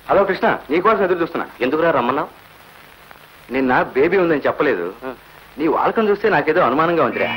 Hello Krishna, నీకోసం ఎదురు చూస్తున్నా. ఎందుకురా రమ్మన్నావు? నిన్న బేబీ ఉందని చెప్పలేదు. నీ వాలకం చూస్తే నాకేదో అనుమానంగా ఉందిరా.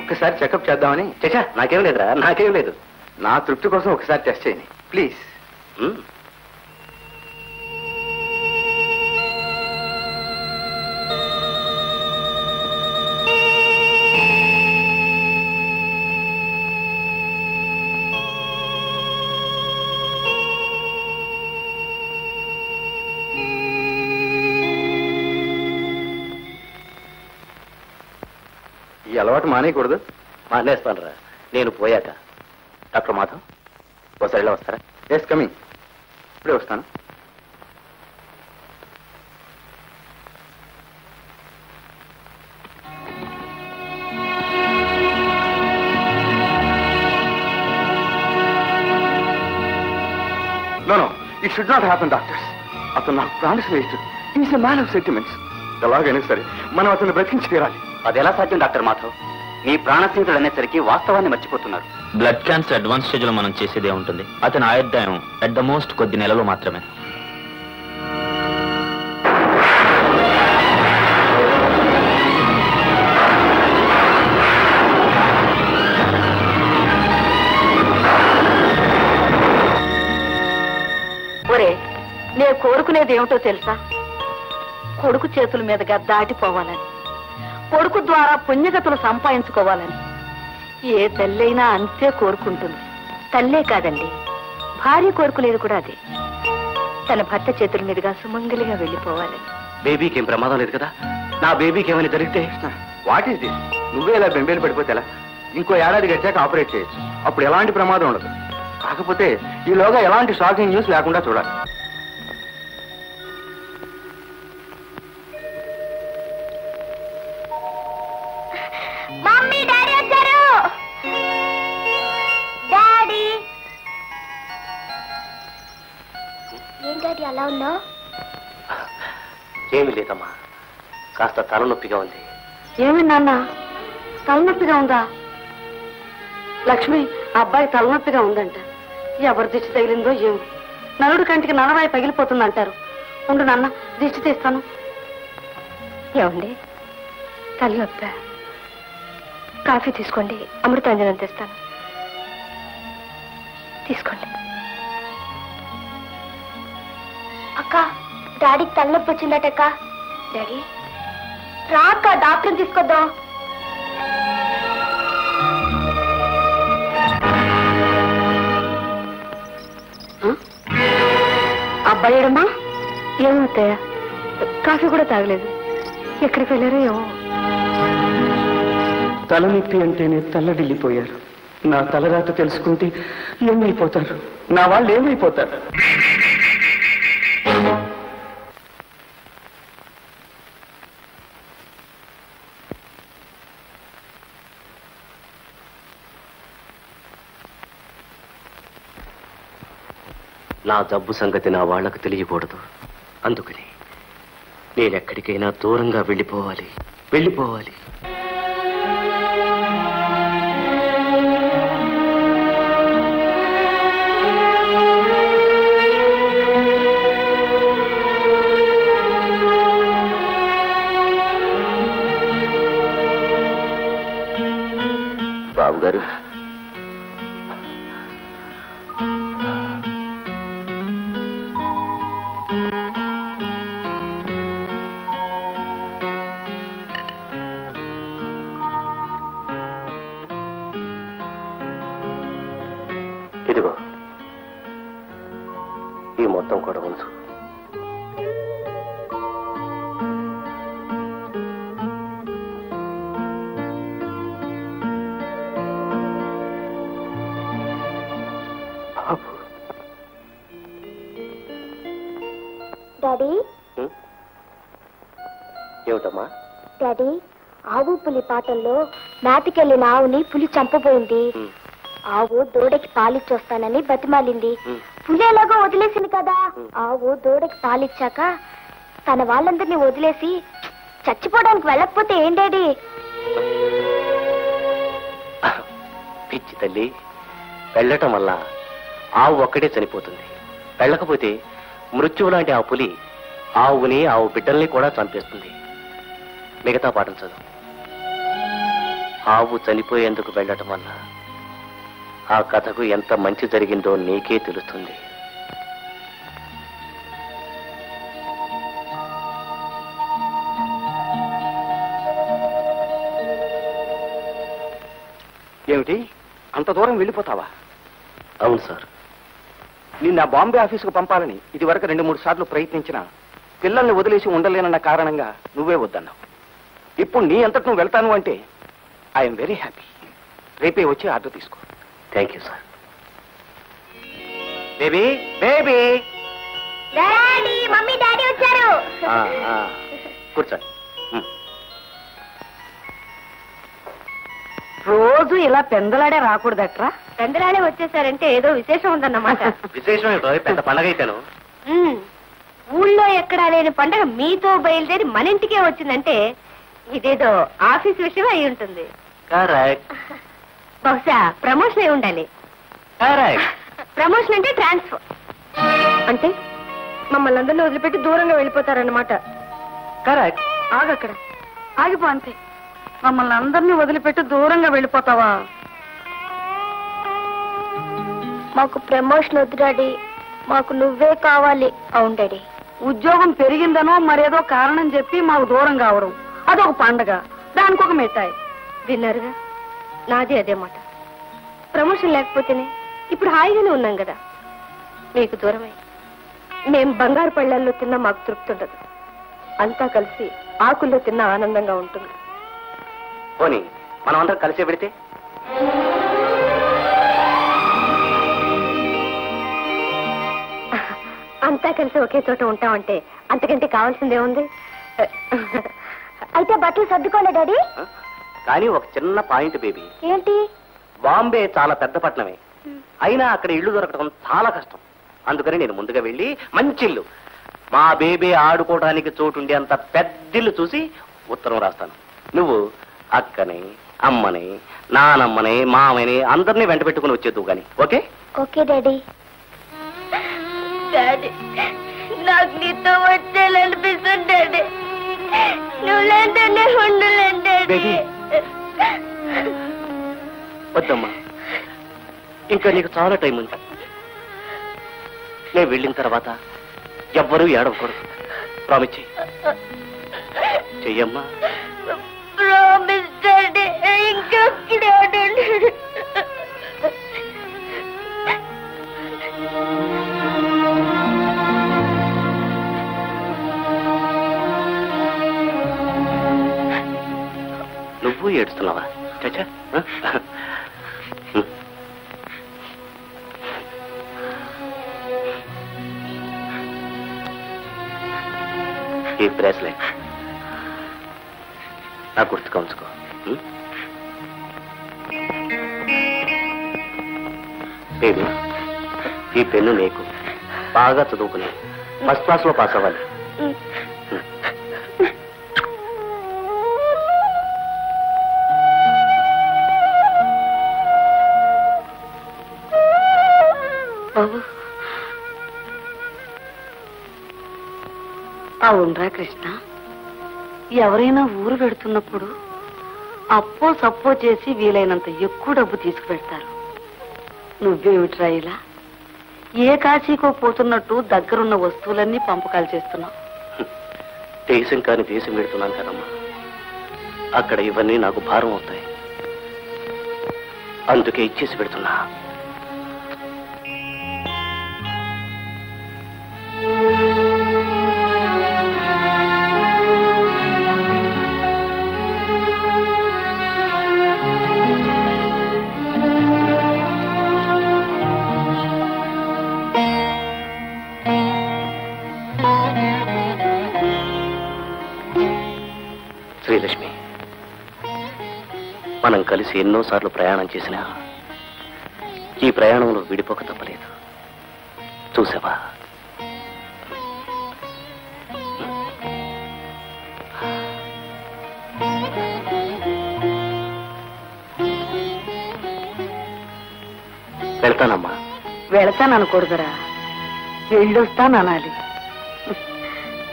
ఒక్కసారి చెకప్ చేద్దామని. చచ్చా, నాకేం లేదురా, నాకేం లేదు. నా తృప్తి కోసం ఒకసారి టెస్ట్ చేయని ప్లీజ్. ఈ అలవాటు మానేయకూడదు. మానేస్తానురా నేను పోయాక. డాక్టర్ మాధవ్ ఒకసారి ఇలా వస్తారా? Yes coming. ఇప్పుడే వస్తాను. No, it should not happen doctors. అతను నాకు ప్రాణ స్నేహితుడు. Is a man of sentiments. ఎలాగైనా సరే మనం అతను బ్రతికించి తీరాలి. అది ఎలా సాధ్యం డాక్టర్ మాధవ్? మీ ప్రాణస్నేహితుడు అనేసరికి వాస్తవాన్ని మర్చిపోతున్నారు. బ్లడ్ క్యాన్సర్ అడ్వాన్స్ స్టేజ్ లో మనం చేసేదే ఉంటుంది. అతని ఆయుర్దాయం అట్ ద మోస్ట్ కొద్ది నెలలు మాత్రమే. ఒరే, నేను కోరుకునేది ఏమిటో తెలుసా? కొడుకు చేతుల మీదుగా దాటిపోవాలని, కొడుకు ద్వారా పుణ్యగతులు సంపాదించుకోవాలని ఏ తల్లైనా అంతే కోరుకుంటుంది. తల్లే కాదండి, భార్య కోరుకునేది కూడా అదే. తన భర్త చేతుల మీదుగా సుమంగలిగా వెళ్ళిపోవాలని. బేబీకి ఏం ప్రమాదం లేదు కదా? నా బేబీకి ఏమైనా జరిగితే? What is this? నువ్వే ఇలా బెంబేలు పడిపోతే ఎలా? ఇంకో ఏడాది గడిచాక ఆపరేట్ చేయొచ్చు. అప్పుడు ఎలాంటి ప్రమాదం ఉండదు. కాకపోతే ఈలోగా ఎలాంటి షాకింగ్ న్యూస్ లేకుండా చూడాలి. అలా ఉన్నావు? ఏమీ లేదమ్మా, కాస్త తలనొప్పిగా ఉంది. ఏమి నాన్న, తలనొప్పిగా ఉందా? లక్ష్మి, అబ్బాయి తలనొప్పిగా ఉందంట. ఎవరి దిష్టి తగిలిందో ఏమో. నలుడు కంటికి నలవాయి పగిలిపోతుందంటారు. ఉండు నాన్న, దిష్టి తీస్తాను. ఏమండి, తలనొప్ప? కాఫీ తీసుకోండి, అమృతాంజనం తెస్తాను. తీసుకోండి. అక్క, డాడీకి తలనొప్పి వచ్చిందటక్క. డాడీ రా అక్క, డాక్టర్ని తీసుకొద్దాం. అబ్బాయి ఏడమ్మా? ఏమవుతాయా? కాఫీ కూడా తాగలేదు. ఎక్కడికి వెళ్ళారో ఏమో. తలనొప్పి అంటేనే తల్లడిల్లిపోయారు. నా తలరాత తెలుసుకుంటే ఏమైపోతారు? నా వాళ్ళు ఏమైపోతారు? నా జబ్బు సంగతి నా వాళ్లకు తెలియకూడదు. అందుకని నేనెక్కడికైనా దూరంగా వెళ్ళిపోవాలి. బాబు గారు, ఇదిగో ఈ మొత్తం కూడా ఉంచు. డాడీ, ఏమిటమ్మా? డాడీ, ఆవు పులి పాటల్లో నాటికెళ్ళిన ఆవుని పులి చంపబోయింది. ఆవు దూడకి పాలిచ్చొస్తానని బతిమాలింది. పులి ఎలాగో వదిలేసింది కదా. ఆవు దూడకి పాలిచ్చాక తన వాళ్ళందరినీ వదిలేసి చచ్చిపోవడానికి వెళ్ళకపోతే ఏం డాడీ? పిచ్చి తల్లి, వెళ్ళటం వల్ల ఆవు ఒక్కడే చనిపోతుంది. వెళ్ళకపోతే మృత్యువు లాంటి ఆ పులి ఆవుని ఆవు బిడ్డల్ని కూడా చంపేస్తుంది. మిగతా పాఠం చదువు. ఆవు చనిపోయేందుకు వెళ్ళటం వల్ల ఆ కథకు ఎంత మంచి జరిగిందో నీకే తెలుస్తుంది. ఏమిటి, అంత దూరం వెళ్ళిపోతావా? అవును సార్. నిన్న బాంబే ఆఫీసుకు పంపాలని ఇది వరకు 2-3 సార్లు ప్రయత్నించినా పిల్లల్ని వదిలేసి ఉండలేనన్న కారణంగా నువ్వే వద్దన్నావు. ఇప్పుడు నీ అంతటి నువ్వు వెళ్తాను అంటే ఐఎమ్ వెరీ హ్యాపీ. రేపే వచ్చి ఆర్డర్ తీసుకో. Thank you sir. Baby baby daddy, mummy daddy వచ్చారు. కూర్చోండి. రోజు ఇలా పెందలాడే రాకూడదట్రా. పెందలాడే వచ్చేసారంటే ఏదో విశేషం ఉందన్నమాట. విశేషం ఏంటో, పెద్ద పండగ అయితేను. ఊళ్ళో ఎక్కడా లేని పండగ మీతో బయలుదేరి మన ఇంటికే వచ్చిందంటే ఇదేదో ఆఫీస్ విషయం అయి ఉంటుంది. కరెక్ట్. బహుశా ప్రమోషన్ అయి ఉండాలి. కరెక్ట్. ప్రమోషన్ అంటే ట్రాన్స్ఫర్. అంటే మమ్మల్ని అందరినీ వదిలిపెట్టి దూరంగా వెళ్ళిపోతారన్నమాట. కరెక్ట్. ఆగక్కడ, ఆగిపో అంతే. మమ్మల్ని అందరినీ వదిలిపెట్టి దూరంగా వెళ్ళిపోతావా? మాకు ప్రమోషన్ వద్దు డాడీ, మాకు నువ్వే కావాలి. అవును డాడీ. ఉద్యోగం పెరిగిందనో మరేదో కారణం చెప్పి మాకు దూరం కావడం అదొక పండగ, దానికి ఒక మిఠాయి. విన్నారుగా, నాది అదే మాట. ప్రమోషన్ లేకపోతేనే ఇప్పుడు హాయిగానే ఉన్నాం కదా. మీకు దూరమై మేం బంగారు పళ్ళల్లో తిన్నా మాకు తృప్తి ఉండదు. అంతా కలిసి ఆకుల్లో తిన్నా ఆనందంగా ఉంటుంది. పోనీ మనం అందరం కలిసే పెడితే? అంతా కలిసి ఒకే చోట ఉంటామంటే అంతకంటే కావాల్సిందే ఉంది. అయితే బట్టలు సర్దుకోలే డాడీ? కానీ ఒక చిన్న పాయింట్ బేబీ. ఏంటి? బాంబే చాలా పెద్ద పట్టణమే, అయినా అక్కడ ఇల్లు దొరకడం చాలా కష్టం. అందుకని నేను ముందుగా వెళ్ళి మంచి ఇల్లు, మా బేబీ ఆడుకోవడానికి చోటుండే అంత పెద్దిల్లు చూసి ఉత్తరం రాస్తాను. నువ్వు అక్కని, అమ్మని, నానమ్మని, మామని అందరినీ వెంట పెట్టుకుని వచ్చేద్దు గాని. ఓకే? Okay daddy. డాడీ, నాకు నీతో వచ్చేయాలనిపిస్తుంది డాడీ. నువ్వు లేదంటే ఉండలేను డాడీ. వద్దమ్మా, ఇంకా నీకు చాలా టైం ఉంది. నేను వెళ్ళిన తర్వాత ఎవ్వరూ ఏడవకూడదు. ప్రామిస్ చెయ్యమ్మా. Promise daddy. ఇంకొక్కడే ఆడండి. నువ్వు ఏడుస్తున్నావా? చచ్చా, ఈ బ్రేస్లెట్ నా గుర్తుగా ఉంచుకో. బేబీ, ఈ పెన్ను నీకు. బాగా చదువుకుని ఫస్ట్ క్లాస్ లో పాస్ అవ్వాలి. అవునరా కృష్ణ, ఎవరైనా ఊరు పెడుతున్నప్పుడు అప్పో సప్పో చేసి వీలైనంత ఎక్కువ డబ్బు తీసుకుపెడతారు. నువ్వేమిట్రా ఇలా ఏ కాశీకో పోతున్నట్టు దగ్గరున్న వస్తువులన్నీ పంపకాలు చేస్తున్నావు? దేశం కాని దేశం పెడుతున్నాను కదమ్మా, అక్కడ ఇవన్నీ నాకు భారం అవుతాయి. అందుకే ఇచ్చేసి పెడుతున్నా. శ్రీలక్ష్మి, మనం కలిసి ఎన్నోసార్లు ప్రయాణం చేసినా ఈ ప్రయాణంలో విడిపోక తప్పలేదు. చూసావా, వెళ్తానమ్మా. వెళతాననుకూడదురా, వెళ్ళొస్తాననాలి.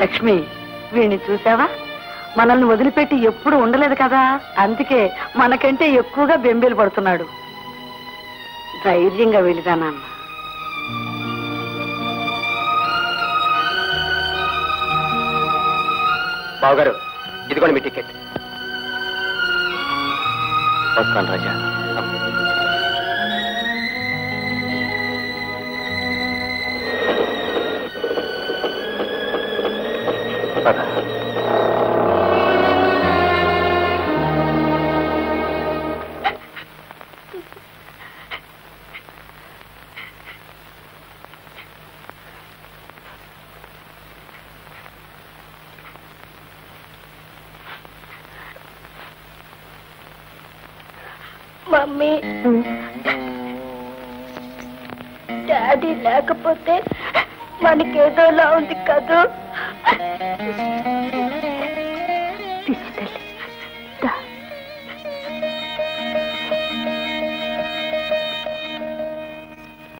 లక్ష్మి, వీణ్ణి చూసావా? మనల్ని వదిలిపెట్టి ఎప్పుడు ఉండలేదు కదా, అందుకే మనకంటే ఎక్కువగా బెంబేలు పడుతున్నాడు. ధైర్యంగా వెళ్ళిదా నాన్న. బావగారు, ఇదిగోండి మీ టికెట్. వస్తాను రాజా. మమ్మీ, డాడీ లేకపోతే మనకేదోలా ఉంది కదూ.